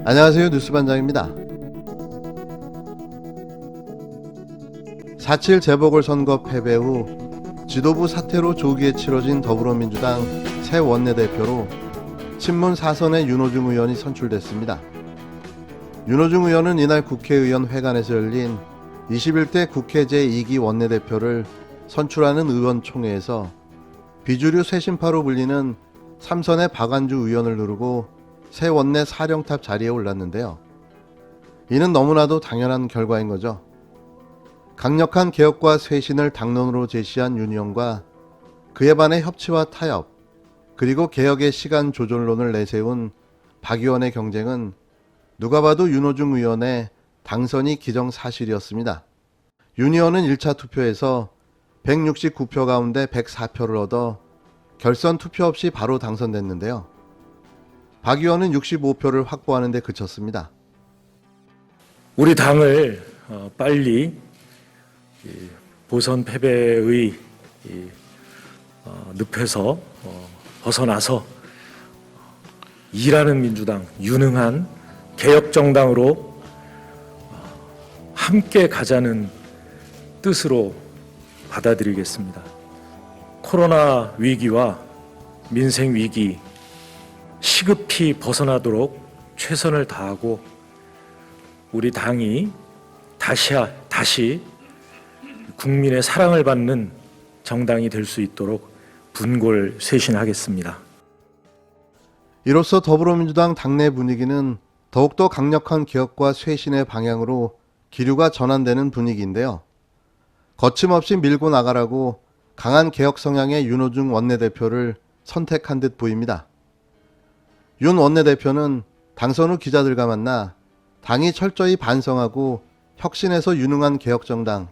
안녕하세요. 뉴스반장입니다. 4.7 재보궐선거 패배 후 지도부 사퇴로 조기에 치러진 더불어민주당 새 원내대표로 친문 4선의 윤호중 의원이 선출됐습니다. 윤호중 의원은 이날 국회의원 회관에서 열린 21대 국회 제2기 원내대표를 선출하는 의원총회에서 비주류 쇄신파로 불리는 3선의 박완주 의원을 누르고 새 원내 사령탑 자리에 올랐는데요. 이는 너무나도 당연한 결과인 거죠. 강력한 개혁과 쇄신을 당론으로 제시한 윤 의원과 그에 반해 협치와 타협, 그리고 개혁의 시간 조절론을 내세운 박 의원의 경쟁은 누가 봐도 윤호중 의원의 당선이 기정사실이었습니다. 윤 의원은 1차 투표에서 169표 가운데 104표를 얻어 결선 투표 없이 바로 당선됐는데요. 박 의원은 65표를 확보하는 데 그쳤습니다. 우리 당을 빨리 보선 패배의 늪에서 벗어나서 일하는 민주당, 유능한 개혁정당으로 함께 가자는 뜻으로 받아들이겠습니다. 코로나 위기와 민생 위기 시급히 벗어나도록 최선을 다하고 우리 당이 다시 국민의 사랑을 받는 정당이 될 수 있도록 분골쇄신하겠습니다. 이로써 더불어민주당 당내 분위기는 더욱더 강력한 개혁과 쇄신의 방향으로 기류가 전환되는 분위기인데요. 거침없이 밀고 나가라고 강한 개혁 성향의 윤호중 원내대표를 선택한 듯 보입니다. 윤 원내대표는 당선 후 기자들과 만나 당이 철저히 반성하고 혁신해서 유능한 개혁정당,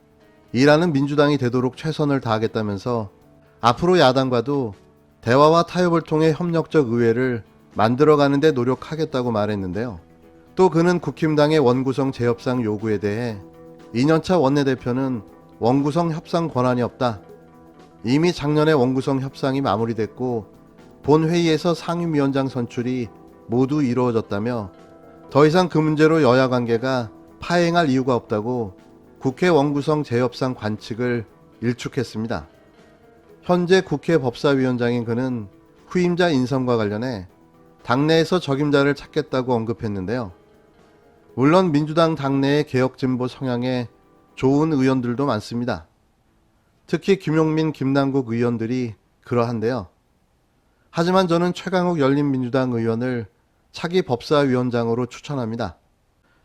일하는 민주당이 되도록 최선을 다하겠다면서 앞으로 야당과도 대화와 타협을 통해 협력적 의회를 만들어가는 데 노력하겠다고 말했는데요. 또 그는 국힘당의 원구성 재협상 요구에 대해 2년차 원내대표는 원구성 협상 권한이 없다. 이미 작년에 원구성 협상이 마무리됐고 본회의에서 상임위원장 선출이 모두 이루어졌다며 더 이상 그 문제로 여야 관계가 파행할 이유가 없다고 국회 원구성 재협상 관측을 일축했습니다. 현재 국회 법사위원장인 그는 후임자 인선과 관련해 당내에서 적임자를 찾겠다고 언급했는데요. 물론 민주당 당내의 개혁진보 성향에 좋은 의원들도 많습니다. 특히 김용민, 김남국 의원들이 그러한데요. 하지만 저는 최강욱 열린민주당 의원을 차기 법사위원장으로 추천합니다.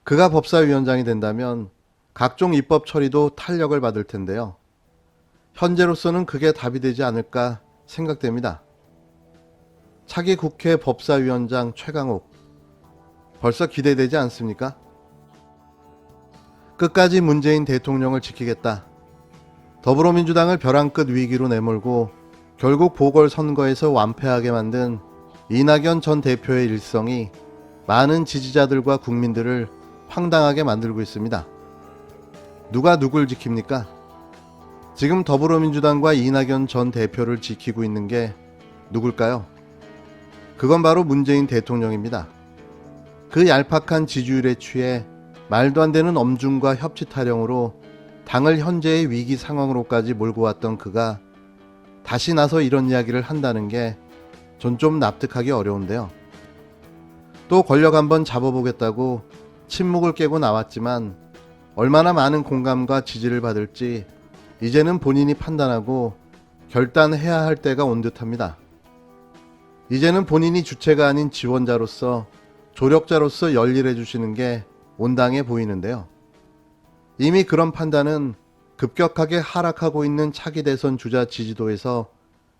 그가 법사위원장이 된다면 각종 입법 처리도 탄력을 받을 텐데요. 현재로서는 그게 답이 되지 않을까 생각됩니다. 차기 국회 법사위원장 최강욱, 벌써 기대되지 않습니까? 끝까지 문재인 대통령을 지키겠다. 더불어민주당을 벼랑 끝 위기로 내몰고 결국 보궐선거에서 완패하게 만든 이낙연 전 대표의 일성이 많은 지지자들과 국민들을 황당하게 만들고 있습니다. 누가 누굴 지킵니까? 지금 더불어민주당과 이낙연 전 대표를 지키고 있는 게 누굴까요? 그건 바로 문재인 대통령입니다. 그 얄팍한 지지율에 취해 말도 안 되는 엄중과 협치 타령으로 당을 현재의 위기 상황으로까지 몰고 왔던 그가 다시 나서 이런 이야기를 한다는 게 전 좀 납득하기 어려운데요. 또 권력 한번 잡아보겠다고 침묵을 깨고 나왔지만 얼마나 많은 공감과 지지를 받을지 이제는 본인이 판단하고 결단해야 할 때가 온 듯합니다. 이제는 본인이 주체가 아닌 지원자로서 조력자로서 열일해 주시는 게 온당해 보이는데요. 이미 그런 판단은 급격하게 하락하고 있는 차기 대선 주자 지지도에서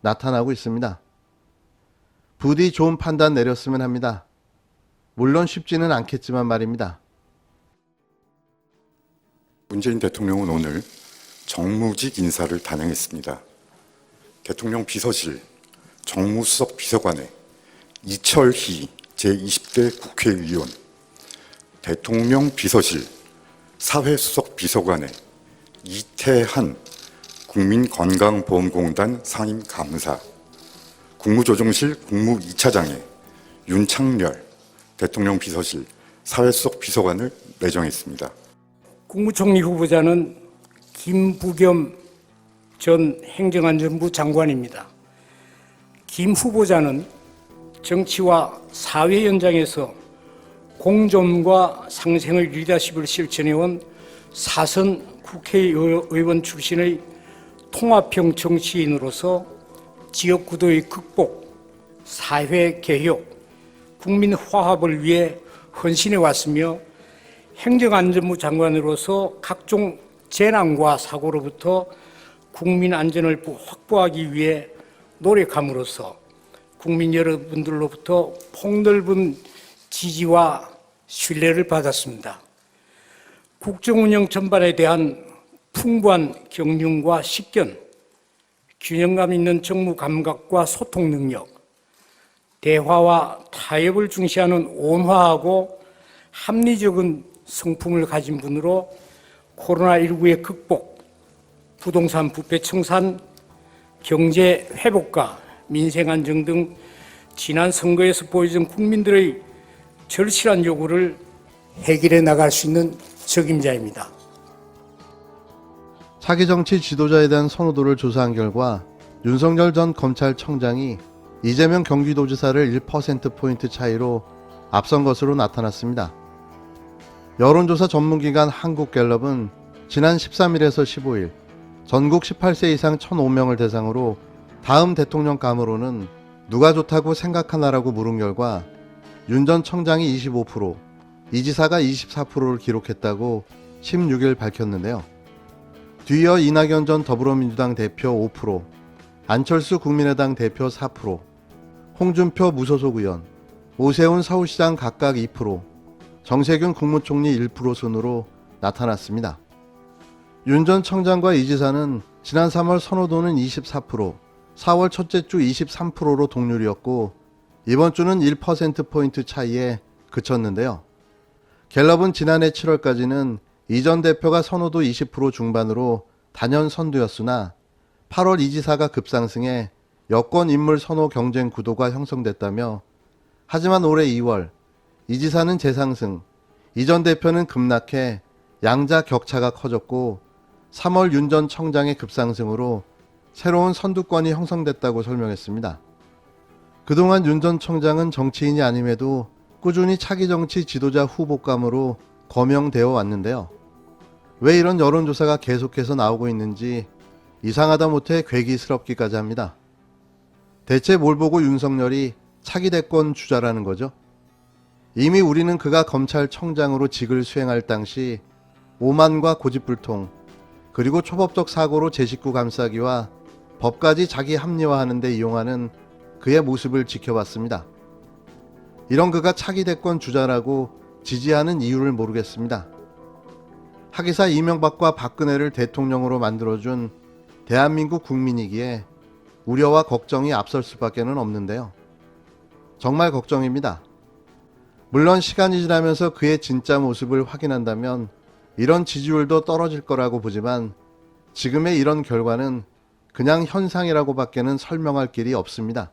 나타나고 있습니다. 부디 좋은 판단 내렸으면 합니다. 물론 쉽지는 않겠지만 말입니다. 문재인 대통령은 오늘 정무직 인사를 단행했습니다. 대통령 비서실 정무수석 비서관에 이철희 제20대 국회의원, 대통령 비서실 사회수석 비서관에 이태한 국민건강보험공단 상임감사, 국무조정실 국무 2차장에 윤창렬 대통령 비서실 사회수석 비서관을 내정했습니다. 국무총리 후보자는 김부겸 전 행정안전부 장관입니다. 김 후보자는 정치와 사회 현장에서 공존과 상생의 리더십을 실천해온 사선 국회의원 출신의 통합형 정치인으로서 지역구도의 극복, 사회개혁, 국민 화합을 위해 헌신해 왔으며 행정안전부 장관으로서 각종 재난과 사고로부터 국민 안전을 확보하기 위해 노력함으로써 국민 여러분들로부터 폭넓은 지지와 신뢰를 받았습니다. 국정운영 전반에 대한 풍부한 경륜과 식견, 균형감 있는 정무 감각과 소통 능력, 대화와 타협을 중시하는 온화하고 합리적인 성품을 가진 분으로 코로나19의 극복, 부동산 부패 청산, 경제 회복과 민생 안정 등 지난 선거에서 보여준 국민들의 절실한 요구를 해결해 나갈 수 있는 적임자입니다. 차기 정치 지도자에 대한 선호도를 조사한 결과 윤석열 전 검찰청장이 이재명 경기도지사를 1%포인트 차이로 앞선 것으로 나타났습니다. 여론조사 전문기관 한국갤럽은 지난 13일에서 15일 전국 18세 이상 1,005명을 대상으로 다음 대통령감으로는 누가 좋다고 생각하나라고 물은 결과 윤 전 청장이 25%, 이 지사가 24%를 기록했다고 16일 밝혔는데요. 뒤이어 이낙연 전 더불어민주당 대표 5%, 안철수 국민의당 대표 4%, 홍준표 무소속 의원, 오세훈 서울시장 각각 2%, 정세균 국무총리 1% 순으로 나타났습니다. 윤 전 청장과 이 지사는 지난 3월 선호도는 24%, 4월 첫째 주 23%로 동률이었고 이번 주는 1%포인트 차이에 그쳤는데요. 갤럽은 지난해 7월까지는 이 전 대표가 선호도 20% 중반으로 단연 선두였으나 8월 이 지사가 급상승해 여권 인물 선호 경쟁 구도가 형성됐다며 하지만 올해 2월 이 지사는 재상승, 이 전 대표는 급락해 양자 격차가 커졌고 3월 윤 전 청장의 급상승으로 새로운 선두권이 형성됐다고 설명했습니다. 그동안 윤 전 청장은 정치인이 아님에도 꾸준히 차기 정치 지도자 후보감으로 거명되어 왔는데요. 왜 이런 여론조사가 계속해서 나오고 있는지 이상하다 못해 괴기스럽기까지 합니다. 대체 뭘 보고 윤석열이 차기 대권 주자라는 거죠? 이미 우리는 그가 검찰청장으로 직을 수행할 당시 오만과 고집불통, 그리고 초법적 사고로 제 식구 감싸기와 법까지 자기 합리화하는 데 이용하는 그의 모습을 지켜봤습니다. 이런 그가 차기 대권 주자라고 지지하는 이유를 모르겠습니다. 하기사 이명박과 박근혜를 대통령으로 만들어준 대한민국 국민이기에 우려와 걱정이 앞설 수밖에는 없는데요. 정말 걱정입니다. 물론 시간이 지나면서 그의 진짜 모습을 확인한다면 이런 지지율도 떨어질 거라고 보지만 지금의 이런 결과는 그냥 현상이라고 밖에는 설명할 길이 없습니다.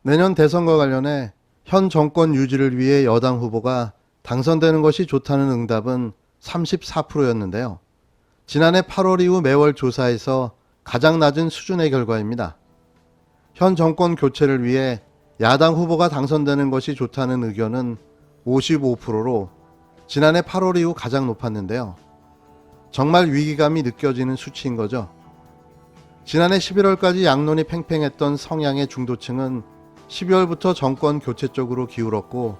내년 대선과 관련해 현 정권 유지를 위해 여당 후보가 당선되는 것이 좋다는 응답은 34%였는데요. 지난해 8월 이후 매월 조사에서 가장 낮은 수준의 결과입니다. 현 정권 교체를 위해 야당 후보가 당선되는 것이 좋다는 의견은 55%로 지난해 8월 이후 가장 높았는데요. 정말 위기감이 느껴지는 수치인 거죠. 지난해 11월까지 양론이 팽팽했던 성향의 중도층은 12월부터 정권 교체 쪽으로 기울었고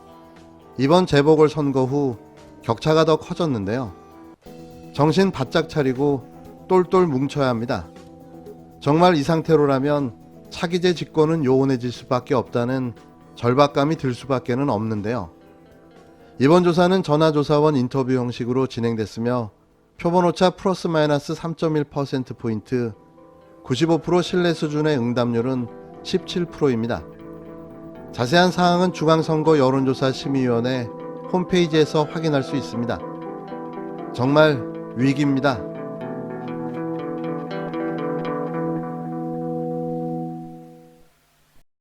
이번 재보궐선거 후 격차가 더 커졌는데요. 정신 바짝 차리고 똘똘 뭉쳐야 합니다. 정말 이 상태로라면 차기제 집권은 요원해질 수밖에 없다는 절박감이 들 수밖에는 없는데요. 이번 조사는 전화조사원 인터뷰 형식으로 진행됐으며 표본오차 플러스 마이너스 3.1%포인트, 95% 신뢰 수준의 응답률은 17%입니다. 자세한 사항은 중앙선거 여론조사 심의위원회 홈페이지에서 확인할 수 있습니다. 정말 위기입니다.